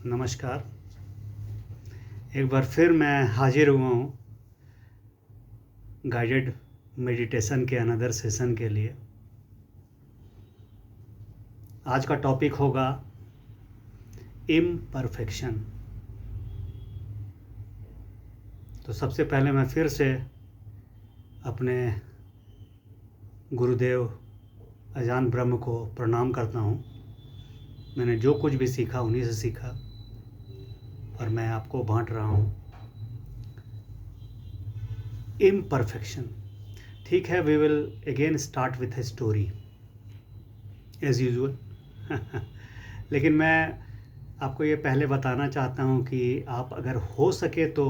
नमस्कार। एक बार फिर मैं हाजिर हुआ हूँ गाइडेड मेडिटेशन के अनदर सेशन के लिए। आज का टॉपिक होगा इम्परफेक्शन। तो सबसे पहले मैं फिर से अपने गुरुदेव अजान ब्रह्म को प्रणाम करता हूँ। मैंने जो कुछ भी सीखा उन्हीं से सीखा और मैं आपको बांट रहा हूँ। इम्परफेक्शन, ठीक है। We will again start with a story as usual. लेकिन मैं आपको ये पहले बताना चाहता हूँ कि आप अगर हो सके तो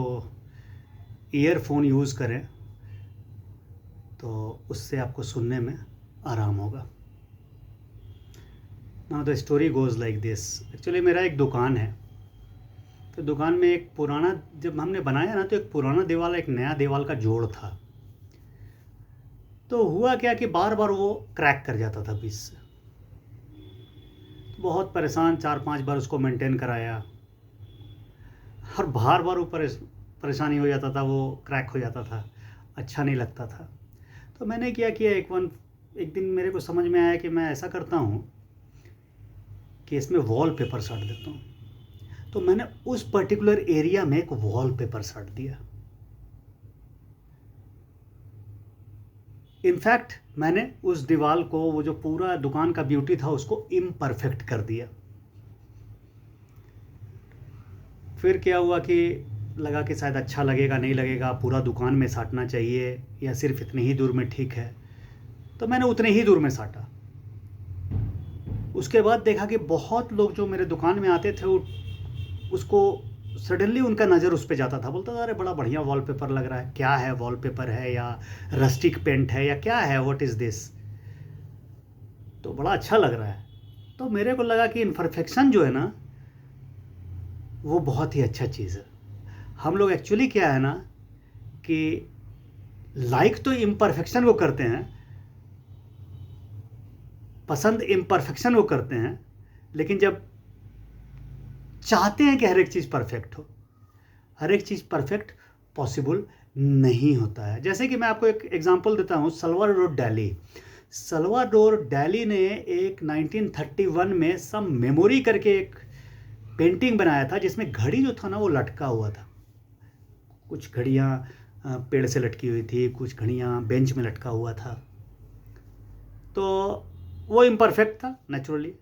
ईयरफोन यूज़ करें, तो उससे आपको सुनने में आराम होगा। Now the story goes like this. Actually मेरा एक दुकान है, तो दुकान में एक पुराना, जब हमने बनाया ना, तो एक पुराना दीवार एक नया दीवार का जोड़ था। तो हुआ क्या कि बार बार वो क्रैक कर जाता था बीच से। तो बहुत परेशान, 4-5 बार उसको मेंटेन कराया और बार बार वो परेशानी हो जाता था, वो क्रैक हो जाता था, अच्छा नहीं लगता था। तो मैंने क्या किया, एक दिन मेरे को समझ में आया कि मैं ऐसा करता हूँ कि इसमें वॉल पेपर साट देता हूँ। तो मैंने उस पर्टिकुलर एरिया में एक वॉल पेपर साट दिया। इनफैक्ट मैंने उस दीवार को, वो जो पूरा दुकान का ब्यूटी था, उसको इम्परफेक्ट कर दिया। फिर क्या हुआ कि लगा कि शायद अच्छा लगेगा, नहीं लगेगा, पूरा दुकान में साटना चाहिए या सिर्फ इतनी ही दूर में ठीक है। तो मैंने उतने ही दूर में साटा। उसके बाद देखा कि बहुत लोग जो मेरे दुकान में आते थे, उसको सडनली उनका नज़र उस पर जाता था। बोलता था, अरे बड़ा बढ़िया वॉलपेपर लग रहा है, क्या है, वॉलपेपर है या रस्टिक पेंट है या क्या है, व्हाट इज़ दिस, तो बड़ा अच्छा लग रहा है। तो मेरे को लगा कि इम्परफेक्शन जो है ना, वो बहुत ही अच्छा चीज़ है। हम लोग एक्चुअली क्या है ना कि लाइक तो इम्परफेक्शन को करते हैं, पसंद इम्परफेक्शन को करते हैं, लेकिन जब चाहते हैं कि हर एक चीज़ परफेक्ट हो, हर एक चीज़ परफेक्ट पॉसिबल नहीं होता है। जैसे कि मैं आपको एक एग्जांपल देता हूँ, सल्वाडोर डैली ने एक 1931 में सम मेमोरी करके एक पेंटिंग बनाया था, जिसमें घड़ी जो था ना, वो लटका हुआ था। कुछ घड़ियाँ पेड़ से लटकी हुई थी, कुछ घड़ियाँ बेंच में लटका हुआ था। तो वो इम्परफेक्ट था नेचुरली,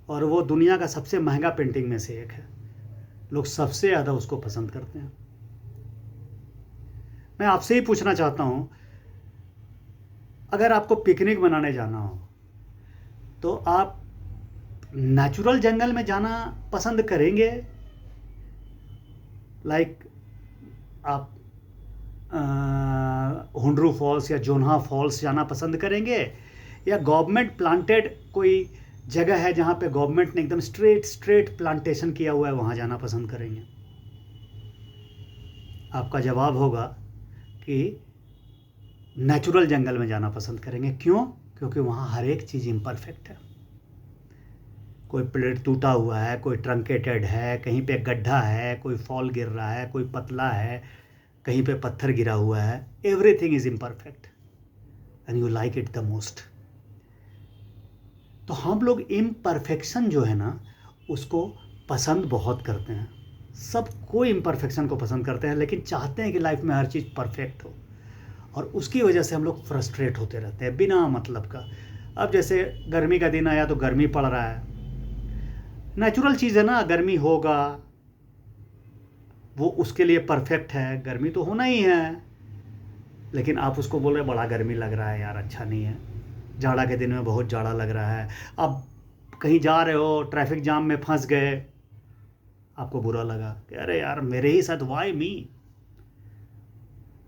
और वो दुनिया का सबसे महंगा पेंटिंग में से एक है। लोग सबसे ज़्यादा उसको पसंद करते हैं। मैं आपसे ही पूछना चाहता हूँ, अगर आपको पिकनिक मनाने जाना हो तो आप नेचुरल जंगल में जाना पसंद करेंगे, लाइक आप हुंडरू फॉल्स या जोन्हा फॉल्स जाना पसंद करेंगे, या गवर्नमेंट प्लांटेड कोई जगह है जहाँ पे गवर्नमेंट ने एकदम स्ट्रेट प्लांटेशन किया हुआ है, वहाँ जाना पसंद करेंगे? आपका जवाब होगा कि नेचुरल जंगल में जाना पसंद करेंगे। क्यों? क्योंकि वहाँ हर एक चीज़ इम्परफेक्ट है। कोई पेड़ टूटा हुआ है, कोई ट्रंकेटेड है, कहीं पे गड्ढा है, कोई फॉल गिर रहा है, कोई पतला है, कहीं पे पत्थर गिरा हुआ है। Everything is imperfect and you like it the most. तो हम लोग इम्परफेक्शन जो है ना, उसको पसंद बहुत करते हैं। सब कोई इम्परफेक्शन को पसंद करते हैं, लेकिन चाहते हैं कि लाइफ में हर चीज़ परफेक्ट हो, और उसकी वजह से हम लोग फ्रस्ट्रेट होते रहते हैं बिना मतलब का। अब जैसे गर्मी का दिन आया तो गर्मी पड़ रहा है, नेचुरल चीज़ है ना, गर्मी होगा, वो उसके लिए परफेक्ट है, गर्मी तो होना ही है। लेकिन आप उसको बोल रहे बड़ा गर्मी लग रहा है यार, अच्छा नहीं है, जाड़ा के दिन में बहुत जाड़ा लग रहा है। अब कहीं जा रहे हो, ट्रैफिक जाम में फंस गए, आपको बुरा लगा कि अरे यार मेरे ही साथ, वाई मी।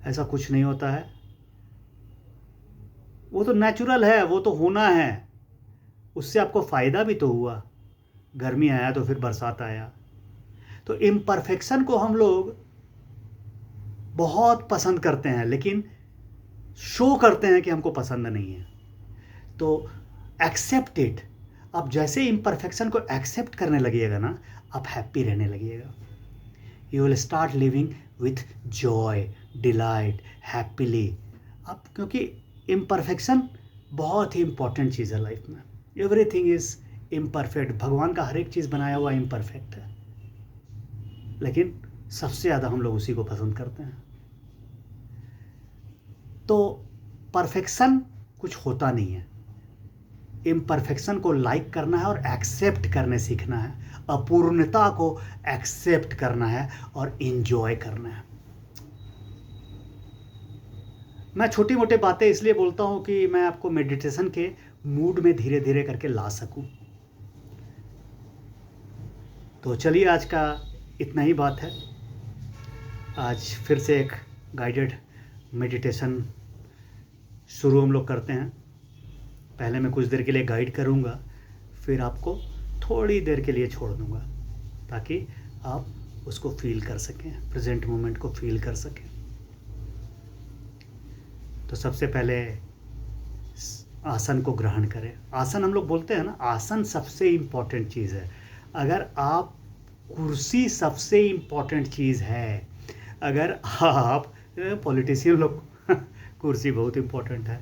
ऐसा कुछ नहीं होता है, वो तो नेचुरल है, वो तो होना है। उससे आपको फ़ायदा भी तो हुआ, गर्मी आया तो फिर बरसात आया। तो इम्परफेक्शन को हम लोग बहुत पसंद करते हैं, लेकिन शो करते हैं कि हमको पसंद नहीं है। तो एक्सेप्ट इट। आप जैसे इम्परफेक्शन को एक्सेप्ट करने लगिएगा ना, आप हैप्पी रहने लगिएगा। You will start living with joy, delight, happily. आप, क्योंकि इम्परफेक्शन बहुत ही इम्पॉर्टेंट चीज़ है लाइफ में। Everything is imperfect. भगवान का हर एक चीज़ बनाया हुआ इम्परफेक्ट है, लेकिन सबसे ज़्यादा हम लोग उसी को पसंद करते हैं। तो परफेक्शन कुछ होता नहीं है। इम्परफेक्शन को लाइक करना है और एक्सेप्ट करने सीखना है, अपूर्णता को एक्सेप्ट करना है और इंजॉय करना है। मैं छोटी मोटी बातें इसलिए बोलता हूँ कि मैं आपको मेडिटेशन के मूड में धीरे धीरे करके ला सकूँ। तो चलिए, आज का इतना ही बात है। आज फिर से एक गाइडेड मेडिटेशन शुरू हम लोग करते हैं। पहले मैं कुछ देर के लिए गाइड करूँगा, फिर आपको थोड़ी देर के लिए छोड़ दूँगा, ताकि आप उसको फील कर सकें, प्रेजेंट मोमेंट को फील कर सकें। तो सबसे पहले आसन को ग्रहण करें। आसन हम लोग बोलते हैं ना, आसन सबसे इम्पॉर्टेंट चीज़ है। अगर आप, कुर्सी सबसे इम्पॉर्टेंट चीज़ है। अगर आप, पॉलिटिशियन लोग कुर्सी बहुत इम्पॉर्टेंट है,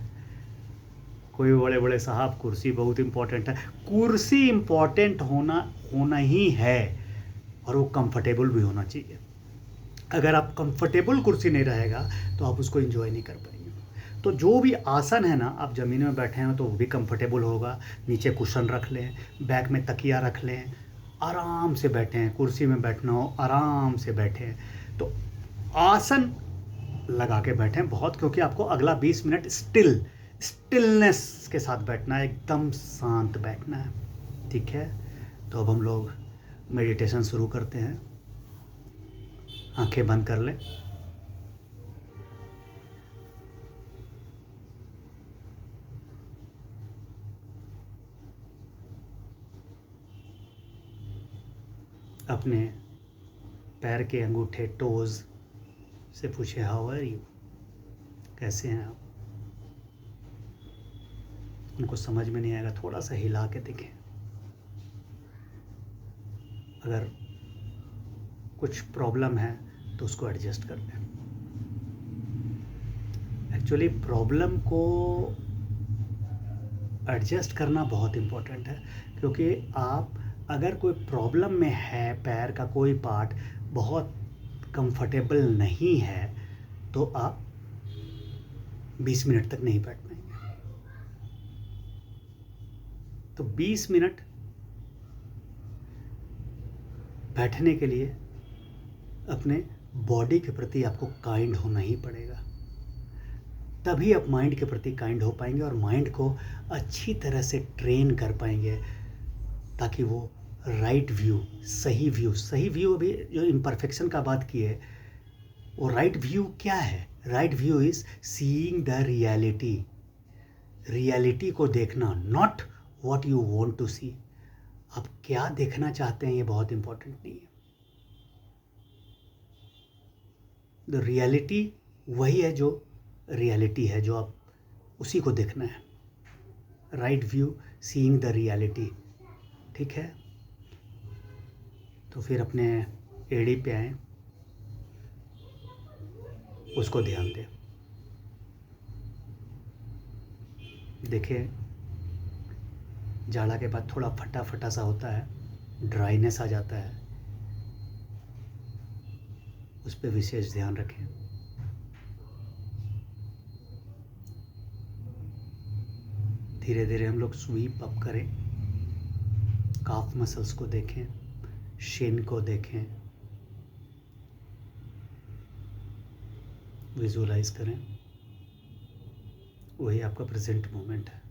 कोई बड़े बड़े साहब, कुर्सी बहुत इम्पॉर्टेंट है। कुर्सी इम्पॉर्टेंट होना ही है, और वो कंफर्टेबल भी होना चाहिए। अगर आप कंफर्टेबल कुर्सी नहीं रहेगा तो आप उसको एंजॉय नहीं कर पाएंगे। तो जो भी आसन है ना, आप ज़मीन में बैठे हैं तो वो भी कंफर्टेबल होगा। नीचे कुशन रख लें, बैक में तकिया रख लें, आराम से बैठें। कुर्सी में बैठना हो, आराम से बैठें। तो आसन लगा के बैठें बहुत, क्योंकि आपको अगला 20 मिनट स्टिलनेस के साथ बैठना है, एकदम शांत बैठना है। ठीक है, तो अब हम लोग मेडिटेशन शुरू करते हैं। आंखें बंद कर लें। अपने पैर के अंगूठे, टोज से पूछे, हाउ आर यू, कैसे हैं आप। उनको समझ में नहीं आएगा, थोड़ा सा हिला के देखें। अगर कुछ प्रॉब्लम है तो उसको एडजस्ट कर लें। एक्चुअली प्रॉब्लम को एडजस्ट करना बहुत इम्पोर्टेंट है, क्योंकि आप अगर कोई प्रॉब्लम में है, पैर का कोई पार्ट बहुत कंफर्टेबल नहीं है, तो आप 20 मिनट तक नहीं बैठ पाएंगे। तो 20 मिनट बैठने के लिए अपने बॉडी के प्रति आपको काइंड होना ही पड़ेगा। तभी आप माइंड के प्रति काइंड हो पाएंगे और माइंड को अच्छी तरह से ट्रेन कर पाएंगे, ताकि वो राइट व्यू, सही व्यू अभी जो इम्परफेक्शन का बात की है, वो राइट व्यू क्या है? Right view is seeing the reality. Reality को देखना, not what you want to see. आप क्या देखना चाहते हैं ये बहुत इंपॉर्टेंट नहीं है। द रियलिटी वही है जो रियलिटी है, जो आप उसी को देखना है। Right view, seeing the reality. ठीक है, तो फिर अपने एड़ी पे आए, उसको ध्यान दें। देखें, जाड़ा के बाद थोड़ा फटा फटा सा होता है, ड्राइनेस आ जाता है, उस पर विशेष ध्यान रखें। धीरे धीरे हम लोग स्वीप अप करें, काफ मसल्स को देखें, शिन को देखें, विजुलाइज करें। वही आपका प्रेजेंट मोमेंट है।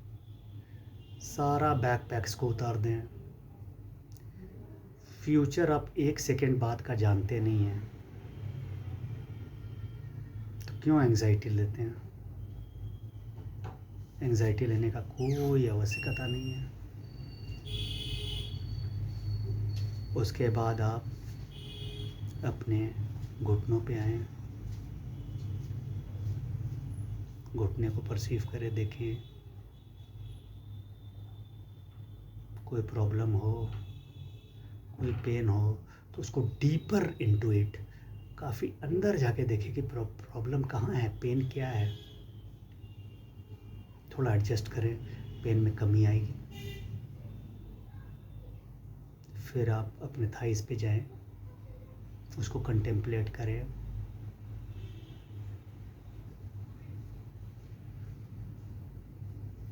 सारा बैकपैक्स को उतार दें। फ्यूचर आप 1 सेकेंड बाद का जानते नहीं हैं, तो क्यों एंजाइटी लेते हैं? एंजाइटी लेने का कोई आवश्यकता नहीं है। उसके बाद आप अपने घुटनों पे आएं, घुटने को परसीव करें, देखें, कोई प्रॉब्लम हो, कोई पेन हो, तो उसको डीपर इनटू इट, काफ़ी अंदर जाके देखें कि प्रॉब्लम कहाँ है, पेन क्या है, थोड़ा एडजस्ट करें, पेन में कमी आएगी। फिर आप अपने थाइस पे जाएं, उसको कंटेम्पलेट करें।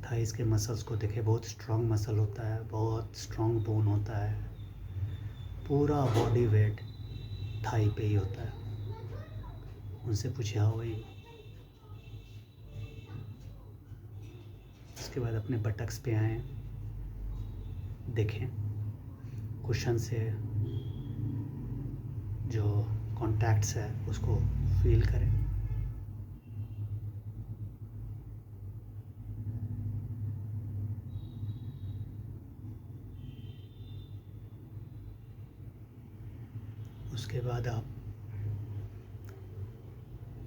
थाइस के मसल्स को देखें, बहुत स्ट्रॉन्ग मसल होता है, बहुत स्ट्रॉन्ग बोन होता है, पूरा बॉडी वेट थाई पे ही होता है। उनसे पूछे हाउ आर यू। उसके बाद अपने बटक्स पे आएँ, देखें, कुशन से जो कॉन्टैक्ट्स है उसको फील करें। उसके बाद आप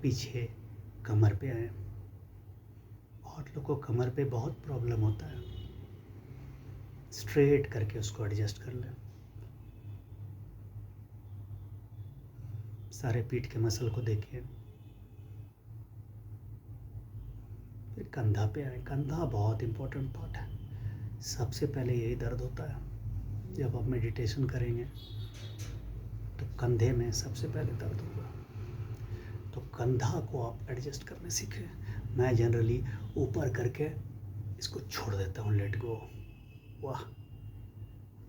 पीछे कमर पे आए। बहुत लोगों को कमर पे बहुत प्रॉब्लम होता है, स्ट्रेट करके उसको एडजस्ट कर लें। सारे पीठ के मसल को देखें। फिर कंधा पे आए। कंधा बहुत इम्पोर्टेंट पार्ट है, सबसे पहले यही दर्द होता है। जब आप मेडिटेशन करेंगे तो कंधे में सबसे पहले दर्द होगा, तो कंधा को आप एडजस्ट करने सीखें। मैं जनरली ऊपर करके इसको छोड़ देता हूँ, लेट गो। वाह,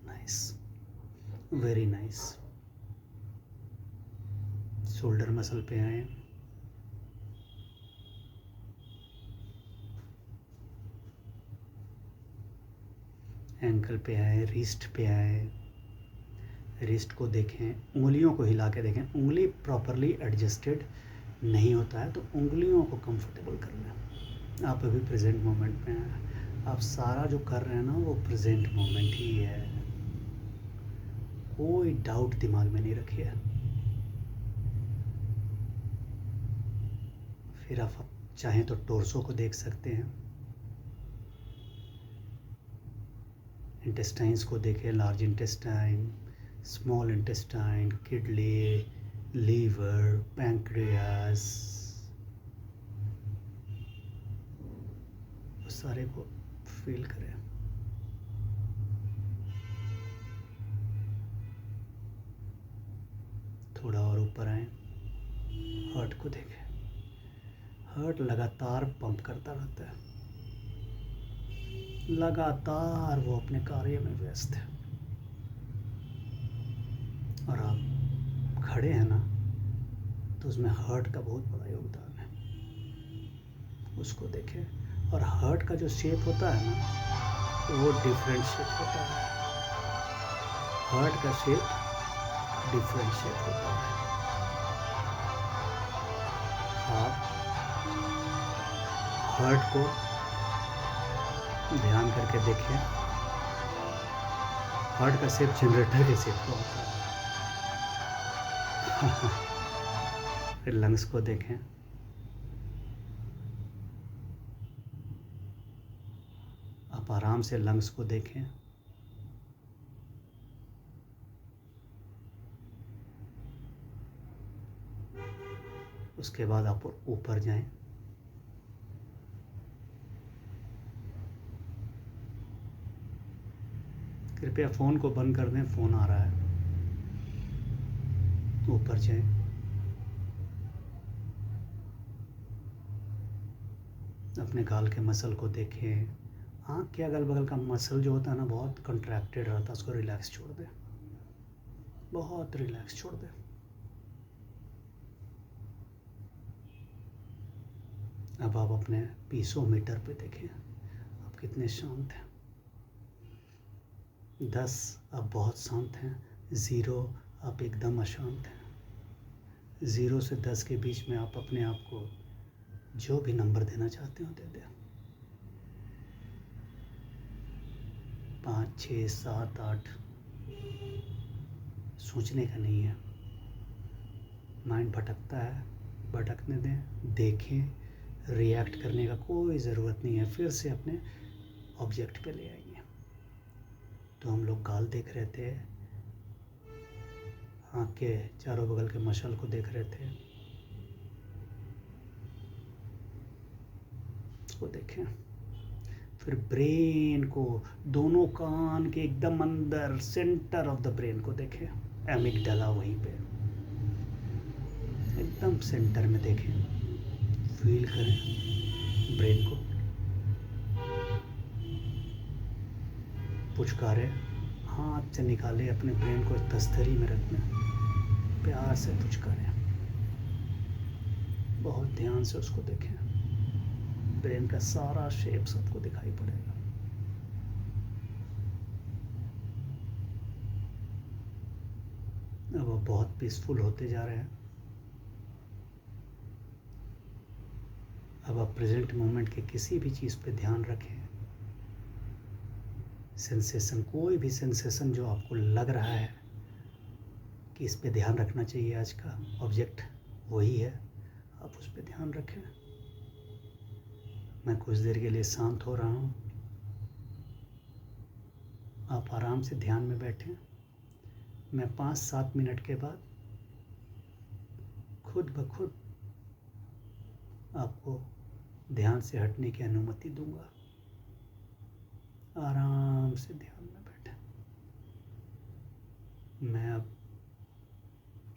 nice, very nice. Shoulder muscle पे आए। एंकल पे आए, रिस्ट पे आए। रिस्ट को देखें, उंगलियों को हिला के देखें। उंगली प्रॉपरली एडजस्टेड नहीं होता है तो उंगलियों को कंफर्टेबल कर लें। आप अभी प्रेजेंट मोमेंट में हैं, आप सारा जो कर रहे हैं ना वो प्रेजेंट मोमेंट ही है, कोई डाउट दिमाग में नहीं रखिए। फिर आप चाहें तो टोर्सो को देख सकते हैं, इंटेस्टाइन्स को देखें, large intestine, small intestine, kidney, liver, pancreas, सारे को फील करें। थोड़ा और ऊपर आए, हार्ट को देखें। हार्ट लगातार पंप करता रहता है, लगातार वो अपने कार्य में व्यस्त है। और आप खड़े हैं ना, तो उसमें हार्ट का बहुत बड़ा योगदान है, उसको देखें। और हार्ट का जो शेप होता है ना, वो डिफरेंट शेप होता है। हार्ट का शेप डिफरेंट शेप होता है। आप हार्ट को ध्यान करके देखें, हार्ट का शेप जनरेटर के शेप का होता है। फिर लंग्स को देखें, आप आराम से लंग्स को देखें। उसके बाद आप ऊपर जाएं, कृपया फ़ोन को बंद कर दें, फ़ोन आ रहा है। ऊपर जाएं, अपने गाल के मसल को देखें। आँख के अगल बगल का मसल जो होता है ना, बहुत कंट्रैक्टेड रहता है, उसको रिलैक्स छोड़ दें, बहुत रिलैक्स छोड़ दें। अब आप अपने पीसोमीटर पे देखें, आप कितने शांत हैं। 10 आप बहुत शांत हैं, 0 आप एकदम अशांत हैं। 0 से 10 के बीच में आप अपने आप को जो भी नंबर देना चाहते हो दे दें। 5, 6, 7, 8 सोचने का नहीं है। माइंड भटकता है, भटकने दें, देखें। रिएक्ट करने का कोई ज़रूरत नहीं है, फिर से अपने ऑब्जेक्ट पे ले आइए। तो हम लोग गाल देख रहे थे, आँख के चारों बगल के मसल को देख रहे थे। उसको देखें। फिर ब्रेन को, दोनों कान के एकदम अंदर सेंटर ऑफ द ब्रेन को देखें, एमिगडाला वहीं पे एकदम सेंटर में देखें। फील करें ब्रेन को, पुचकारें, हाथ से निकाले अपने ब्रेन को तस्तरी में रखना, प्यार से पुचकारें, बहुत ध्यान से उसको देखें। ब्रेन का सारा शेप सबको दिखाई पड़ेगा। अब वो बहुत पीसफुल होते जा रहे हैं। अब आप प्रेजेंट मोमेंट के किसी भी चीज़ पे ध्यान रखें। सेंसेशन, कोई भी सेंसेशन जो आपको लग रहा है कि इस पे ध्यान रखना चाहिए, आज का ऑब्जेक्ट वही है, आप उस पे ध्यान रखें। मैं कुछ देर के लिए शांत हो रहा हूँ, आप आराम से ध्यान में बैठें। मैं 5-7 मिनट के बाद खुद ब खुद आपको ध्यान से हटने की अनुमति दूंगा। आराम से ध्यान में बैठें। मैं अब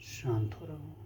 शांत हो रहा हूँ।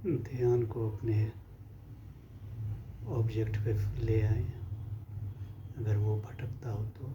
ध्यान को अपने ऑब्जेक्ट पे ले आए। अगर वो भटकता हो तो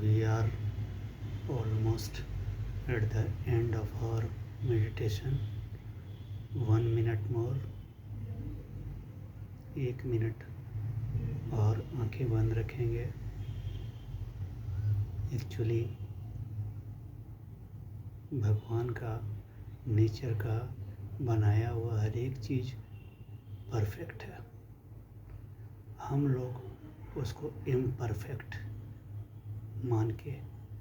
we are almost at the end of our meditation. 1 minute more, 1 minute और आंखें बंद रखेंगे। एक्चुअली भगवान का, नेचर का बनाया हुआ हर एक चीज़ परफेक्ट है। हम लोग उसको इम्परफेक्ट मान के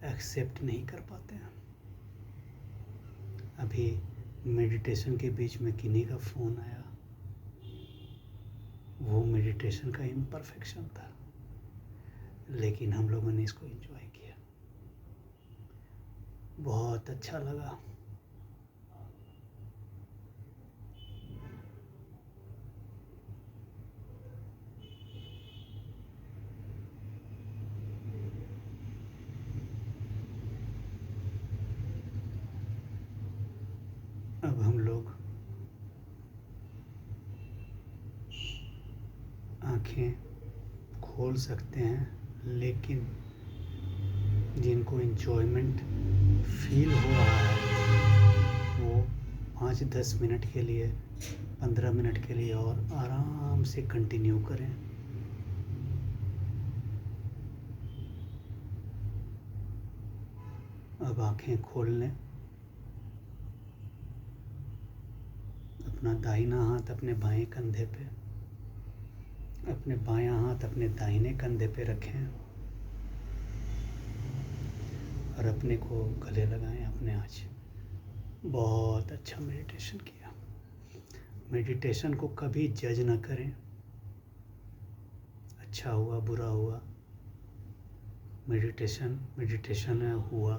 एक्सेप्ट नहीं कर पाते हैं। अभी मेडिटेशन के बीच में किन्हीं का फ़ोन आया, वो मेडिटेशन का इम्परफेक्शन था, लेकिन हम लोगों ने इसको एंजॉय किया, बहुत अच्छा लगा। अब हम लोग आँखें खोल सकते हैं, लेकिन जिनको एंजॉयमेंट फील हो रहा है वो 5-10 मिनट के लिए, 15 मिनट के लिए और आराम से कंटिन्यू करें। अब आंखें खोल लें। अपना दाहिना हाथ अपने बाएं कंधे पे, अपने बायां हाथ अपने दाहिने कंधे पे रखें और अपने को गले लगाएं अपने आज। बहुत अच्छा मेडिटेशन किया। मेडिटेशन को कभी जज ना करें, अच्छा हुआ बुरा हुआ, मेडिटेशन हुआ।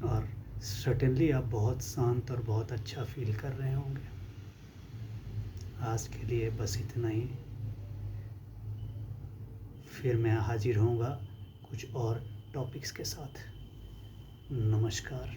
और सर्टेनली आप बहुत शांत और बहुत अच्छा फील कर रहे होंगे। आज के लिए बस इतना ही। फिर मैं हाजिर होऊंगा कुछ और टॉपिक्स के साथ। नमस्कार।